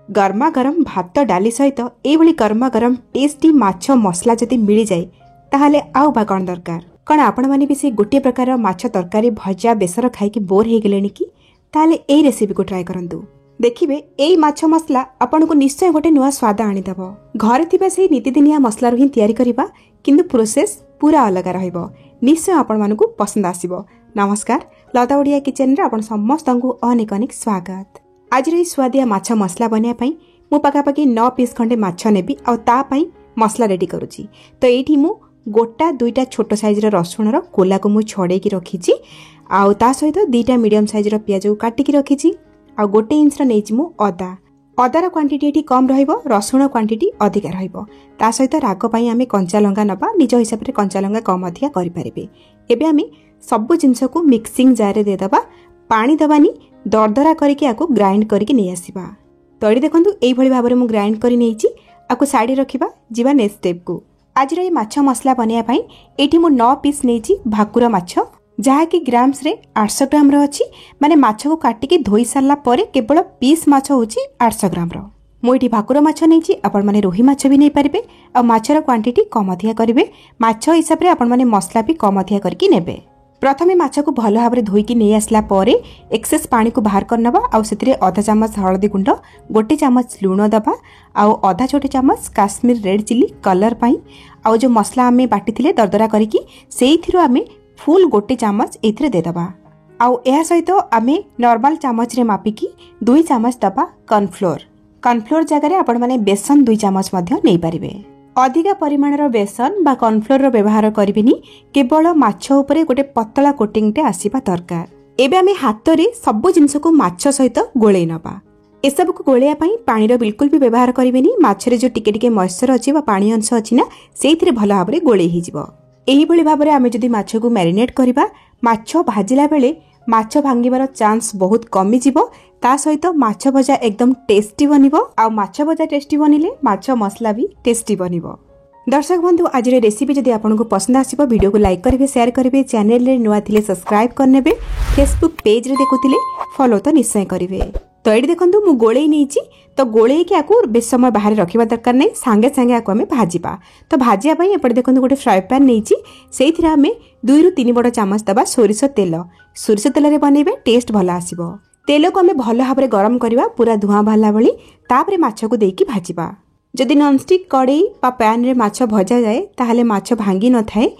गरमा गरम भात डाली सहित एभली गरमा गरम टेस्टी माछ मसला जदि मिल जाए ताहले आउ बा कौन दरकार। कौन आपण माने भी से गोटे प्रकार माछ तरकारी भजा बेसर खाई बोर हो गले कि ताहले एई रेसिपी को ट्राई करंतु। देखिबे एई माछ मसला आपन को निश्चय गोटे नुआ स्वाद आनिदेब। घरे थिबा से नीतिदिनिया मसला ही तैयारी करिबा किंतु प्रोसेस पूरा अलग रहइबो। निश्चय आपण मानकु पसंद आसीबो। नमस्कार, लता ओडिया किचन रे आपण समस्त को अनेक अनेक स्वागत। आज रे स्वादिया माछ मसला बनिया पई मु पाखापाखि 9 पीस खंडे माछ नेबी आ ता पई मसला रेडी करूची। तो एठी मु गोटा 2टा छोट साइज रो रसुण रो कोला को मु छड़े की रखीची आ ता सहित 2टा मीडियम साइज रो प्याज को काटी की रखीची आ 1 इंच रो नेची मु अदार क्वांटिटी एठी कम रहइबो, रसुण क्वांटिटी अधिक रहइबो। ता सहित राग पई आमे कंचा लंका नबा, निज हिसाब रे कंचा लंका कम अधिक करि परिबे। एबे आमे सब जिंस को मिक्सिंग जार रे दे दबा, पानी दबानी, दरदरा करके आको ग्राइंड करके नहीं आसीबा। तो एडी देखंतु एई भली भाबरे मु ग्राइंड करि नेची आको साइड रखिबा। जीवा नेक्स्ट स्टेप को। आज रे माछ मसला बनिया पई एठी मु 9 पीस नेची भाकुर माछ, जहा कि ग्राम्स रे 800 ग्राम रो अछि। माने माछ को काटी के धोई सारला परे केवल पीस माछ होची 800 ग्राम रो। मु एठी भाकुर माछ नेची, आपण माने रोही माछ भी नै परिबे आ माछर क्वांटिटी कम अधिया करिवे। माछ हिसाब रे आपण माने मसला भी कम अधिया करके नेबे। प्रथमे माछ को भल भाव में धोईकी नहीं आसला परे एक्सेस पानी को बाहर करनबा आ सेतिरे आधा चामच हळदी गुंड, 1 चामच लूण दबा आ आधा छोटे चामच काश्मीर रेड चिली कलर पाई आ जो मसला आमे बाटिथिले दरदरा करिकी सेइथिरो आमे फुल 1 चामच एथिरे दे दबा। आ एहा सहित आमे नॉर्मल चामच रे मापिकी 2 चामच दबा कॉर्नफ्लोर जगह रे आपण माने बेसन 2 चामच मध्ये नै परिबे। अधिका परिमाण रो बेसन बा कॉर्नफ्लोर रो व्यवहार करिबिनी, केवल माछ उपरे गोटे पतला कोटिंग टे आसीबा दरकार। एबे आमे हाथ रे सब जिंस को माछ सहित गोळेई नबा। ए सब को गोळेया पई पानी रो बिल्कुल भी व्यवहार करिबिनी। माछ रे जो टिके टिके मॉइस्चर अछि बा पानी अंश अछि ना, सेइथिरे भलो भाबरे गोळेई हि जिवो। एही भली भाबरे आमे जदि माछ को मैरिनेट करिबा, माछ भाजिला बेले माछ भांगिबार चांस बहुत कमी जिवो। ता सहित माछ भजा एकदम टेस्टी बनिबो आ माछ भजा टेस्टी बनिले माछ मसला भी टेस्टी बनिबो। दर्शक बंधु, आज रे रेसिपी जदि आपनको पसंद आसीबो वीडियो को लाइक करबे, शेयर करबे, चैनल रे नुआ थिले सब्सक्राइब करनेबे, फेसबुक पेज रे देखुथिले फॉलो तो निश्चय करिवे। तो एडी देखंतु मु गोळेई नेची, तो गोळेई के आकु बेस समय बाहर रखिबा दरकार नै, सांगे सांगे आकु हमें भाजिबा। तो भाजिया पई एपटे देखंतु गोटे फ्राई पैन नेची, सेइथिरे हमें 2 रु 3 बड़ चामच दबा सोरिष तेल रे बनेबे, टेस्ट भला आसीबो। तेल को हमें भल भाव में गरम करवा, पूरा धुआं बाहला भली, तापरे माछ को देकी भाजिबा। जदि नॉनस्टिक कड़ई बा पैन रे माछ भजा जाए ताहले माछ भांगी न थाए,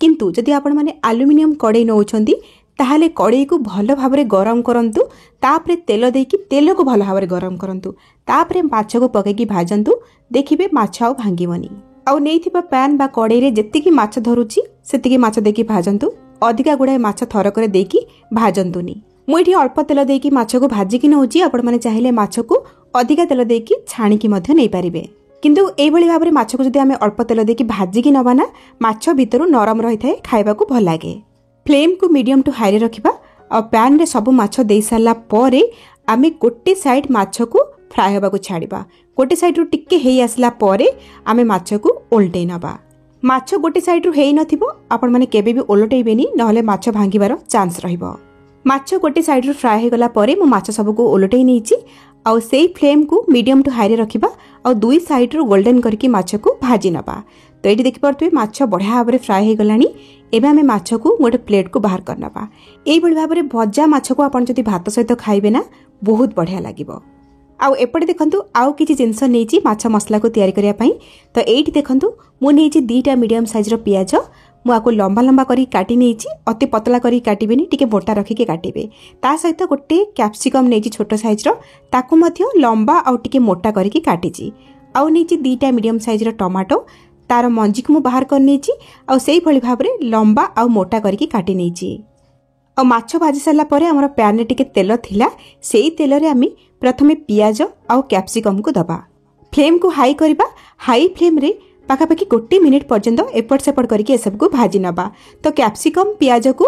किंतु जदि आपण माने एल्युमिनियम कड़ई नउछंती ताहले कड़ई को भल भाव में गरम करंतु, तापरे तेल देकी तेल को भल भाव में गरम करंतु, तापरे माछ को पकेकी भाजंतु। देखिबे माछ आ भांगीबनी। आ नेइथिबा पैन बा कड़ई रे जेतिकी माछ धरुची सेतिकी माछ देकी भाजंतु। अधिका गुडाए माछ थरकरे देकी भाजंतुनी। मुझे अल्प तेल देकी माछ को भाजिकी नौची, आपण माने चाहिले माछ को अधिका तेल देकी छाणिकी मध्य नै पारिबे। किंतु एई भली भाबरे माछ को जदि आमे अल्प तेल देकी भाजिकी नबाना, माछ भितरु नरम रही थाए, खाइबा को भल लागे। फ्लेम को मीडियम टू हाई रे रखिबा आ पैन रे सब माछ देई सारला परे आमे गोटे साइड माछ को फ्राई होबा को छाड़िबा। गोटे साइड रु टिके हेई आसला परे आमे माछ को ओल्टेई नबा। माछ गोटे साइड रु हेई नथिबो, आपण माने केबे भी ओलटेइबेनी, नहले माछ भांगिबार चांस रहिबो। माछ गोटे साइड रु फ्राई हो गला परे मु माछ सब को ओलटेई नेची आ सेई फ्लेम को मीडियम टू हाई रे रखिबा आ 2 साइड रु गोल्डन करके माछ को भाजी नबा। तो एठी देखि परतुए माछ बढ़िया भाव में फ्राई हो गलानी। एबे हमें माछ को गोटे प्लेट को बाहर करनबा। एई भली भाव में भजा माछ को आपण जदि भात सहित खाइबे ना, बहुत बढ़िया लागिबो। आउ एपटे देखंतु आउ किछि जिंस नेची माछ मसला को तयारी करिया पई। तो एठी देखंतु मु नेची 2टा मीडियम साइज रो पियाज, मुझे लंबा लंबा करी काटी नेची, अति पतला करी काटिबेनी, टिके मोटा रखिके काटिबे। ता सहित गोटे कैप्सिकम नेची छोट साइज रो, ताकू मध्य लंबा आ टिके मोटा करिके काटिची। आउ नेची 2टा मीडियम साइज रो टमाटो, तार मंजी को मु बाहर कर नेची आ सेई भली भाव रे लंबा आ मोटा करिके काटी नेची। आ माछ भाजी सारला परे हमर पैन रे टिके तेल थिला, सेई तेल रे आमी प्रथमे पियाज आ कैप्सिकम को दबा। फ्लेम को हाई करबा। हाई फ्लेम रे पाखापाखि 1 मिनिट पर्यंत एपट सेपट करके ए सब को भाजी नबा। तो कैप्सिकम पियाज को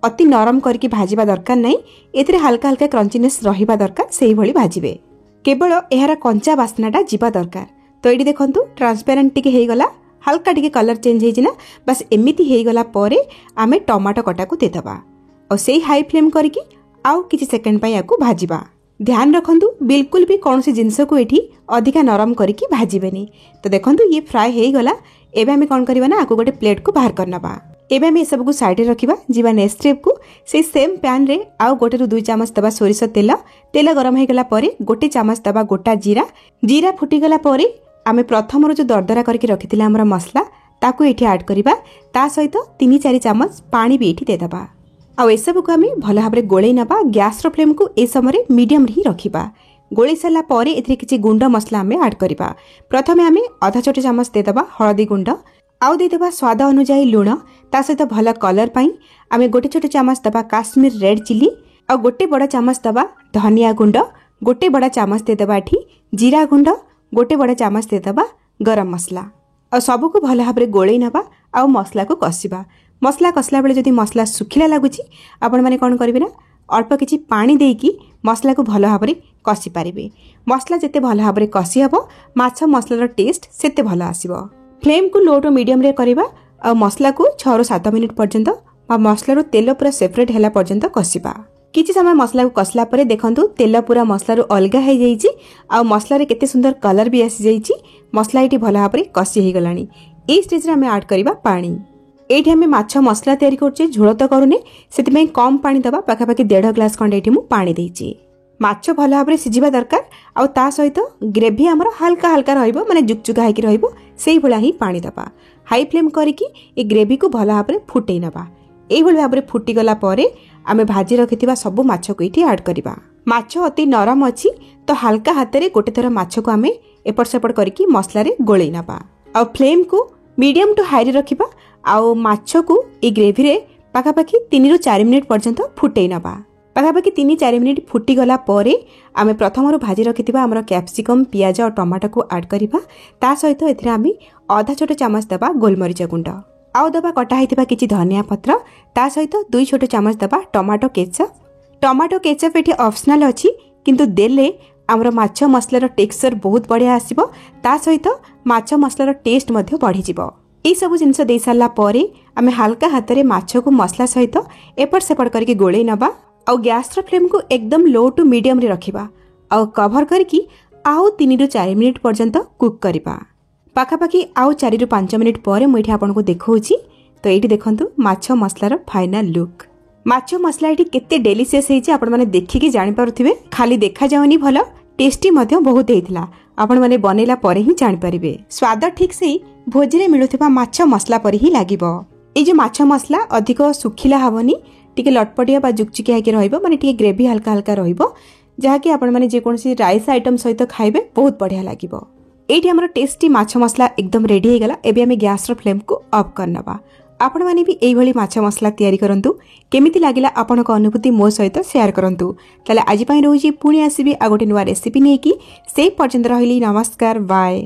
अति नरम करके भाजीबा दरकार नहीं, एथिरे हल्का हल्का क्रंचीनेस रहिबा दरकार, सेही भली भाजीबे। केवल एहार कंचा बास्नाटा जीवा दरकार। तो एठी देखंतु ट्रांसपेरेंट टिके हेई गला, हल्का टिके कलर चेंज हेई जिना, बस एमिति हेई गला परे आमे टमाटो कटा को देदबा और सेही हाई फ्लेम करके आउ किछि सेकंड पई याकू भाजीबा। ध्यान रखंतु बिल्कुल भी कौन सी जिनस को एठी अधिका नरम करके भाजबेनी। तो देखंतु ये फ्राए हो गला। एबे हमें कौन करबा ना आको गोटे प्लेट को बाहर करनबा। एबे हमें सब को साइड रे रखिबा। जीवा नेक्स्ट स्टेप को से सेम पैन रे आउ गोटे रु 2 चम्मच दबा सोरिष तेल। तेल गरम हो गला परे गोटे चम्मच दबा गोटा जीरा। जीरा फुटी गला परे आमे प्रथम रो जो दरदरा करके रखिथिला हमर मसला ताकू एठी ऐड करबा। ता सहित 3-4 चम्मच पानी भी एठी दे दबा। आ ए सब को हमें भल भाबरे गोळै नबा। गैस रो फ्लेम को ए समय मीडियम रे ही रखिबा। गोळै सला परे एथि किछि गुंड मसला हमें ऐड करबा। प्रथमे हमें आधा छोटे चम्मच दे दबा हळदी गुंड। आउ दे दबा स्वाद अनुसार लूण। ता सहित भल कलर पई हमें गोटे छोटे चम्मच दबा काश्मीर रेड चिली। आ गोटे बड़ा चम्मच दबा धनिया गुंड। गोटे बड़ा चम्मच दे दबा एठी जीरा गुंड। गोटे बड़ा चम्मच दे दबा गरम मसला। आ सब को भल भाबरे गोळै नबा। आ मसला को कसिबा। मसला कसला बेले जदि मसला सुखिला लागुची आपण माने कोन करिवे ना अल्प किछि पानी देकी मसला को भल भाबरे कसी पारिबे। मसला जते भल भाबरे कसी हबो माछ मसलार टेस्ट सेते भल आसीबो। फ्लेम को लो टू मीडियम रे करिबा। आ मसला को 6-7 मिनिट पर्यंत आ मसला रो तेल पूरा सेपरेट हैला पर्यंत कसिबा। किछि समय मसला को कसला परे देखंतु तेल पूरा मसला रो अलगा हे जाईची। आ मसला रे केते सुंदर कलर भी आसी जाईची। मसला एठी भल भाबरे कसी हे गलानी। ए स्टेज रे हमें ऐड करबा पानी। एठी हमें माछ मसला तयारी करछे झोल तो करूने सेति कम पानी दबा। पाखापाखि 1.5 ग्लास खंड एठी मु पानी देइची। माछ भल भाबरे सिझिबा दरकार। आ ता सहित ग्रेवी हमर हल्का हल्का रहइबो माने जुकजुका हेकि रहइबो सेही भला ही पानी दबा। हाई फ्लेम करिकि ए ग्रेवी को भल भाबरे फुटेई नबा। एही भल भाबरे फुटी गला परे आमे भाजी रखिथिबा सब माछ को एठी ऐड करबा। माछ अति नरम अछि तो हल्का हाथ रे गोटे थरा माछ को आमे एपट सेपट करिकि मसला रे गोळै नबा। आ फ्लेम को मीडियम टू हाई रे रखिबा। आउ माछ को ए ग्रेवी रे पाखापाखि 3-4 मिनिट पर्यंत फुटेई नबा। पाखापाखि 3-4 मिनिट फुटी गला परे आमे प्रथम भाजी रखिथिबा हमर कैप्सिकम पियाज और टमाटो को ऐड करबा। ता सहित एथिरा आमे आधा छोटे चम्मच दबा गोलमरीच गुंड। आउ दबा कटा हेतिबा किछि धनिया पत्र। ता सहित 2 छोटे चम्मच दबा टमाटो केचप। टमाटो केचप एठी ऑप्शनल अछि किंतु देले हमर माछ मसलार टेक्सचर बहुत बढ़िया आसीबो। ता सहित माछ मसलार टेस्ट मध्ये बढ़ी जिवो। ए सब जिनस दे साला परे आमे हल्का हाथ रे माछ को मसला सहित एपट सेपट करके गोळै नबा। आ गैस रो फ्लेम को एकदम लो टू मीडियम रे रखिबा। आ कवर करके आउ 3-4 मिनिट पर्यंत कुक करबा। पाखापाखि आउ 4-5 मिनिट परे मुइठी आपन को देखौची। तो एठी देखंतु माछ मसलार फाइनल लुक। माछ मसला एठी केते डेलिशियस हेची आपण माने देखिकी जानि पारुथिबे। खाली देखा जावनी भलो टेस्टी मध्ये बहुत हेतिला। आपण माने बनेला परे ही जानि परिबे। स्वाद ठीक से भोजी रे मिलुथिबा माछ मसला परे ही लागिबो। ए जे माछ मसला अधिक सुखिला हबनी टिके लटपटिया बा जुकचिके हेके रहइबो माने टिके ग्रेवी हल्का हल्का रहइबो जहा कि आपण माने जे कोनसी राइस आइटम सहित खाइबे बहुत बढ़िया लागिबो। एठी हमर टेस्टी माछ मसला एकदम रेडी हे गला। एबे हमें गैस रो फ्लेम को ऑफ करनबा। आपण माने भी एई भली माछ मसला तयारी करंतु। केमिति लागिला आपनक अनुभूति मो सहित शेयर करंतु। तले आज पई रहूची पुणी आसीबी आ गोटे नुवा रेसिपी नेकी। से पर्यंत रहिली नमस्कार बाय।